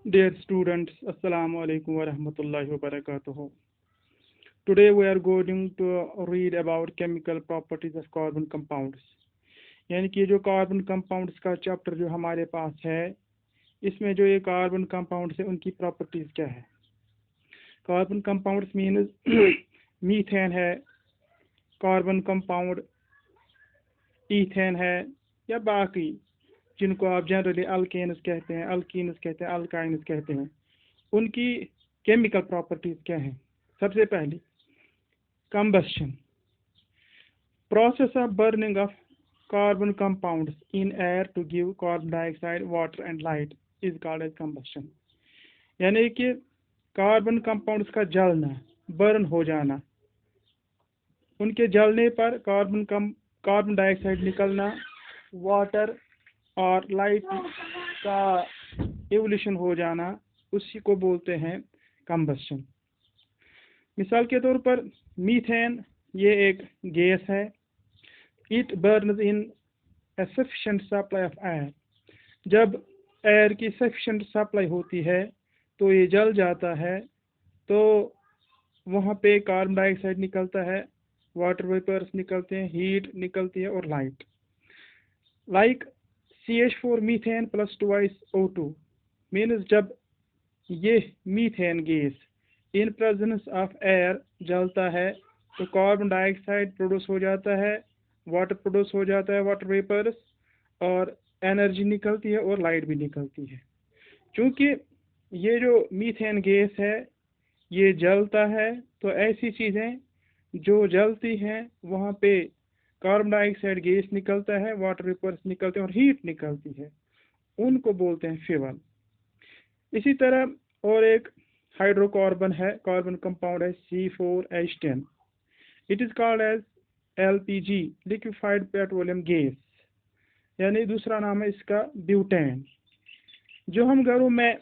Dear students, Assalamu alaikum wa rahmatullahi wa barakatuh. Today we are going to read about chemical properties of carbon compounds. यानी कि जो carbon compounds का chapter जो हमारे पास है, इसमें जो ये कार्बन कंपाउंड्स है उनकी प्रॉपर्टीज क्या है। कार्बन कंपाउंड्स मीन्स मीथेन है, कार्बन कंपाउंड ईथेन है या बाकी जिनको आप जनरली अल्केन्स कहते हैं, अल्कीन्स कहते हैं, अल्काइन्स कहते हैं, उनकी केमिकल प्रॉपर्टीज क्या हैं। सबसे पहले combustion, process of burning of carbon compounds in air to give carbon dioxide, water and light is called as combustion। यानी कि कार्बन कंपाउंड्स का जलना, बर्न हो जाना, उनके जलने पर कार्बन डाइऑक्साइड निकलना, वाटर और लाइट का एवोल्यूशन हो जाना, उसी को बोलते हैं कंबस्शन। मिसाल के तौर पर मीथेन ये एक गैस है। It Burns in A sufficient supply of air. जब एयर की सफिशिएंट सप्लाई होती है तो ये जल जाता है, तो वहाँ पे कार्बन डाइऑक्साइड निकलता है, वाटर वेपर्स निकलते हैं, हीट निकलती है और light. Like CH4 methane plus twice O2 means जब ये methane gas in presence of air जलता है तो कार्बन डाइऑक्साइड प्रोड्यूस हो जाता है, वाटर प्रोड्यूस हो जाता है, वाटर वेपर्स, और एनर्जी निकलती है और लाइट भी निकलती है। क्योंकि ये जो मीथेन गैस है ये जलता है, तो ऐसी चीज़ें जो जलती हैं वहाँ पे कार्बन डाइऑक्साइड गैस निकलता है, वाटर वेपर्स निकलते हैं और हीट निकलती है, उनको बोलते हैं फ्यूल। इसी तरह और एक हाइड्रोकार्बन है, कार्बन कंपाउंड है C4H10। It is called as LPG, liquefied petroleum gas, यानी दूसरा नाम है इसका ब्यूटेन। जो हम घरों में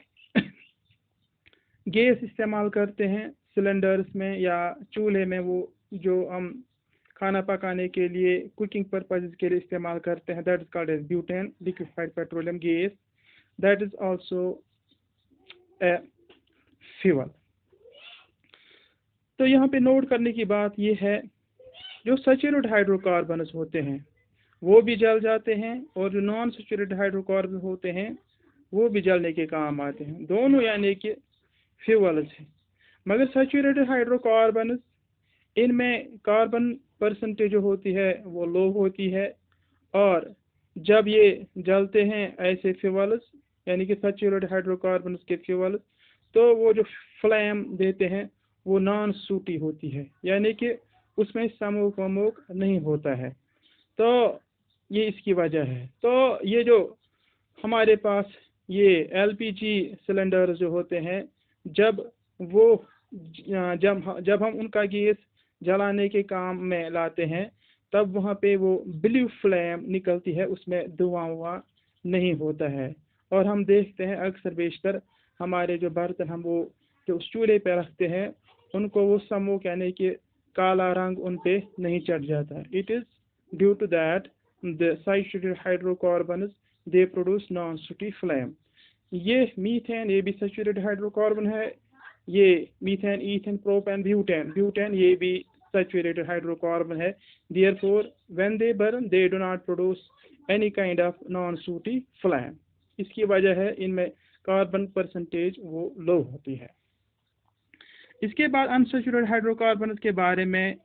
गैस इस्तेमाल करते हैं सिलेंडर्स में या चूल्हे में, वो जो हम खाना पकाने के लिए कुकिंग पर्पज़ के लिए इस्तेमाल करते हैं, that is called as butane, liquefied petroleum gas. That is also a fuel. तो यहाँ पे नोट करने की बात ये है, जो सैचुरेटेड हाइड्रोकार्बन्स होते हैं वो भी जल जाते हैं, और जो नॉन सैचुरेटेड हाइड्रोकार्बन होते हैं वो भी जलने के काम आते हैं, दोनों यानी कि फ्यूल्स हैं। मगर सैचुरेटेड हाइड्रोकार्बन्स, इनमें कार्बन परसेंटेज जो होती है वो लो होती है, और जब ये जलते हैं ऐसे फ्यूल्स यानी कि सैचुरेटेड हाइड्रोकार्बन्स के फ्यूल्स, तो वो जो फ्लेम देते हैं वो नॉन सूटी होती है, यानी कि उसमें स्मोक वमोक नहीं होता है। तो ये इसकी वजह है। तो ये जो हमारे पास ये LPG सिलेंडर जो होते हैं, जब हम उनका गैस जलाने के काम में लाते हैं, तब वहाँ पे वो ब्लू फ्लेम निकलती है, उसमें धुआं हुआ नहीं होता है। और हम देखते हैं अक्सर बेशतर हमारे जो बर्तन हम वो जो उस चूल्हे पे रखते हैं, उनको वो स्मोक यानी कि काला रंग उन पे नहीं चढ़ जाता। It is due to that the saturated hydrocarbons they produce non sooty flame. ये मीथेन ये भी सैचुरेटेड हाइड्रोकार्बन है। ये मीथेन, ईथेन, प्रोपेन, ब्यूटेन ये भी सैचुरेटेड हाइड्रोकार्बन है। Therefore when they burn they do not produce any kind of non sooty flame. इसकी वजह है इनमें कार्बन परसेंटेज वो लो होती है। इसके बाद अनसैचुरेटेड हाइड्रोकार्बन के बारे में,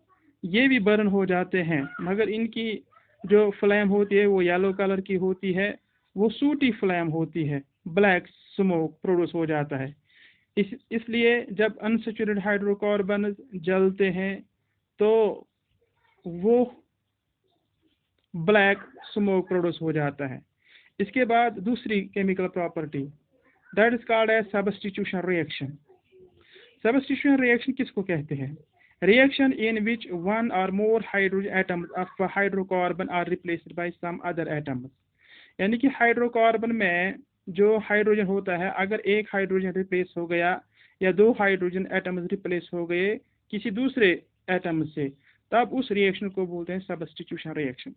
ये भी बर्न हो जाते हैं, मगर इनकी जो फ्लेम होती है वो येलो कलर की होती है, वो सूटी फ्लेम होती है, ब्लैक स्मोक प्रोड्यूस हो जाता है। इसलिए जब अनसैचुरेटेड हाइड्रोकार्बन जलते हैं तो वो ब्लैक स्मोक प्रोड्यूस हो जाता है। इसके बाद दूसरी chemical property, that is called as substitution reaction. Substitution reaction किसको कहते हैं? Reaction in which one or more hydrogen atoms of hydrocarbon are replaced by some other atoms. यानी कि हाइड्रोकार्बन में जो हाइड्रोजन होता है, अगर एक हाइड्रोजन रिप्लेस हो गया या दो हाइड्रोजन एटम्स रिप्लेस हो गए किसी दूसरे एटम से, तब उस रिएक्शन को बोलते हैं सब्स्टिट्यूशन रिएक्शन।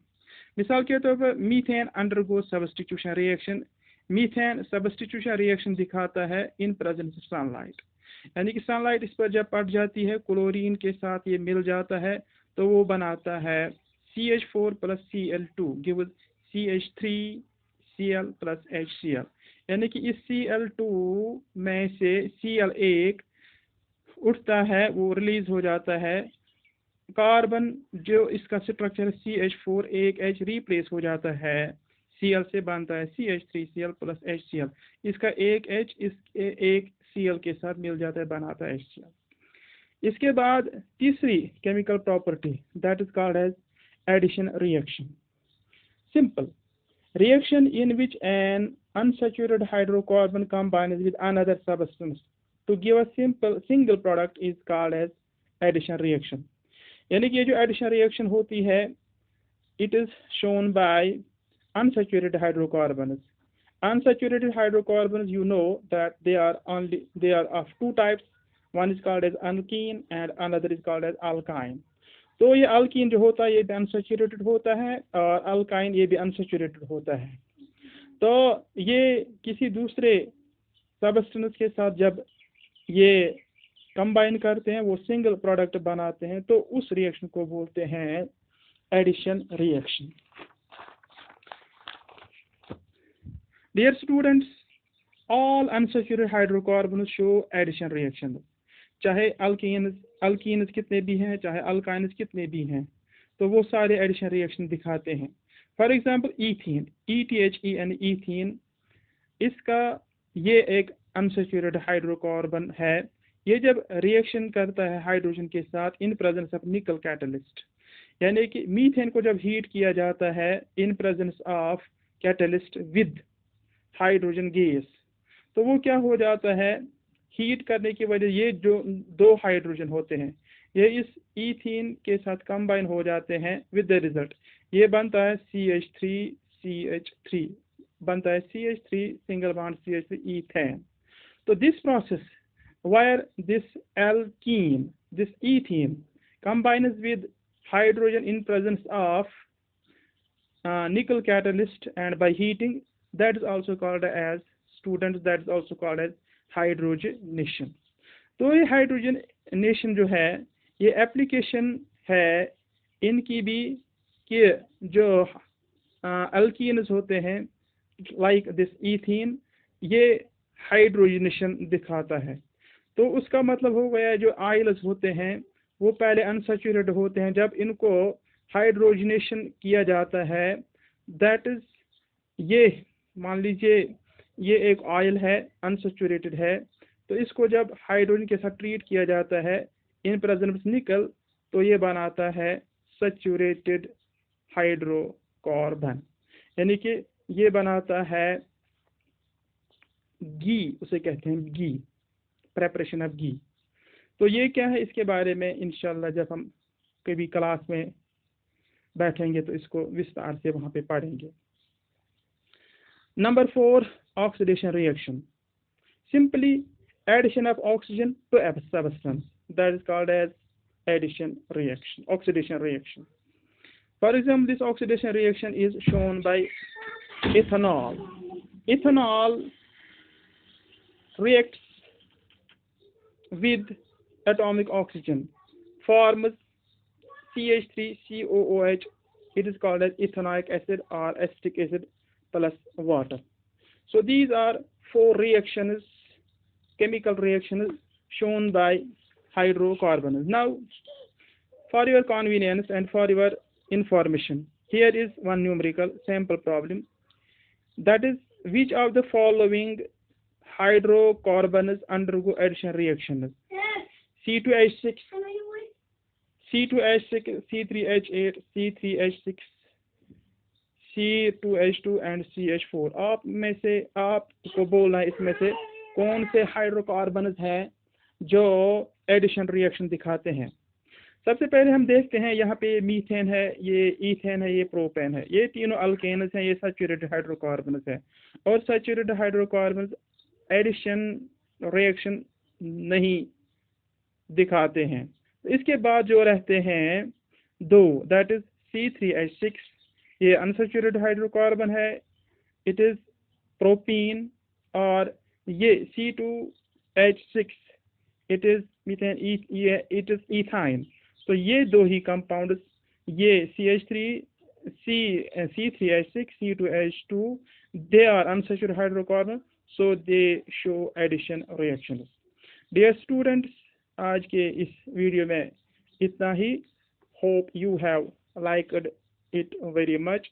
मिसाल के तौर पर methane undergoes substitution reaction methane substitution reaction दिखाता है इन प्रेजेंस ऑफ सनलाइट, यानी कि सनलाइट इस पर जब पड़ जाती है क्लोरीन के साथ ये मिल जाता है तो वो बनाता है CH4 plus Cl2 gives CH3Cl plus HCl, यानी कि इस Cl2 में से Cl1 उठता है, वो रिलीज हो जाता है, कार्बन जो इसका स्ट्रक्चर CH4 एक H रिप्लेस हो जाता है, Cl से बनता है CH3Cl प्लस HCl, इसका एक H इस एक Cl के साथ मिल जाता है, बनाता है HCl। इसके बाद तीसरी chemical property that is called as addition reaction. Simple reaction in which an unsaturated hydrocarbon combines with another substance to give a single product is called as addition reaction। यानी कि ये जो एडिशन रिएक्शन होती है it is shown by unsaturated hydrocarbons। Unsaturated hydrocarbons, you know that they are of two types, one is called as alkene and another is called as alkyne। तो ये alkyne जो होता है ये भी अनसैचुरेटेड होता है और अल्काइन ये भी अनसैचुरेटेड होता है। तो ये किसी दूसरे सबस्टेंस के साथ जब ये कंबाइन करते हैं वो सिंगल प्रोडक्ट बनाते हैं, तो उस रिएक्शन को बोलते हैं addition reaction. Dear students, all unsaturated hydrocarbon show addition reaction, चाहे अल्कीन्स कितने भी हैं चाहे अल्काइन्स कितने भी हैं, तो वो सारे एडिशन रिएक्शन दिखाते हैं। For example ethene, ETHEN ethene, इसका ये एक अनसैचुरेटेड हाइड्रोकार्बन है। ये जब रिएक्शन करता है हाइड्रोजन के साथ इन प्रेजेंस ऑफ निकल कैटलिस्ट, यानी कि मीथेन को जब हीट किया जाता है in presence of catalyst with hydrogen gas, तो वो क्या हो जाता है, हीट करने की वजह ये जो दो हाइड्रोजन होते हैं ये इस ईथीन के साथ कंबाइन हो जाते हैं, विद द रिजल्ट ये बनता है CH3CH3, बनता है CH3 single bond CH3 ethane. तो this process via this alkene, this ethene combines with hydrogen in presence of nickel catalyst and by heating, that is also called as students, that is also called as hydrogenation. तो ये hydrogenation जो है ये application है इनकी भी कि जो अल्कीन्स होते हैं लाइक दिस ईथीन, ये हाइड्रोजनेशन दिखाता है। तो उसका मतलब हो गया जो आयल्स होते हैं वो पहले अनसैचुरेटेड होते हैं, जब इनको हाइड्रोजनेशन किया जाता है, दैट इज ये मान लीजिए ये एक ऑयल है अनसैचुरेटेड है, तो इसको जब हाइड्रोजन के साथ ट्रीट किया जाता है इन प्रेजेंस निकल, तो ये बनाता है सैचुरेटेड हाइड्रोकार्बन, यानी कि ये बनाता है घी, उसे कहते हैं घी, प्रेपरेशन ऑफ घी। तो ये क्या है, इसके बारे में इंशाल्लाह जब हम कभी क्लास में बैठेंगे तो इसको विस्तार से वहाँ पे पढ़ेंगे। Number 4, oxidation reaction. Simply addition of oxygen to a substance, that is called as addition reaction, oxidation reaction. For example, this oxidation reaction is shown by ethanol. Ethanol reacts with atomic oxygen, forms CH3COOH. It is called as ethanoic acid or acetic acid plus water. So these are 4 reactions, chemical reactions shown by hydrocarbons. Now, for your convenience and for your information, here is one numerical sample problem. That is, which of the following hydrocarbons undergo addition reactions? C2H6, C2H6, C3H8, C3H6, C2H2 and CH4। आप में से आपको बोलना है इसमें से कौन से हाइड्रोकार्बन्स हैं जो एडिशन रिएक्शन दिखाते हैं। सबसे पहले हम देखते हैं यहाँ पे मीथेन है, ये ईथेन है, ये प्रोपेन है, ये तीनों अल्केन्स हैं, ये सैचुरेटेड हाइड्रोकार्बन्स हैं। और सैचुरेटेड हाइड्रोकार्बन्स एडिशन रिएक्शन नहीं दिखाते हैं। इसके बाद जो रहते हैं दो, दैट इज C3H6, ये अनसैचुरेटेड हाइड्रोकार्बन है, इट इज propene, और ये C2H6 it is methane, it is ethine. तो ये दो ही कंपाउंड्स, ये C3H6, C2H2, they are unsaturated hydrocarbon, so they show addition reactions. Dear students, आज के इस वीडियो में इतना ही. Hope you have liked it very much.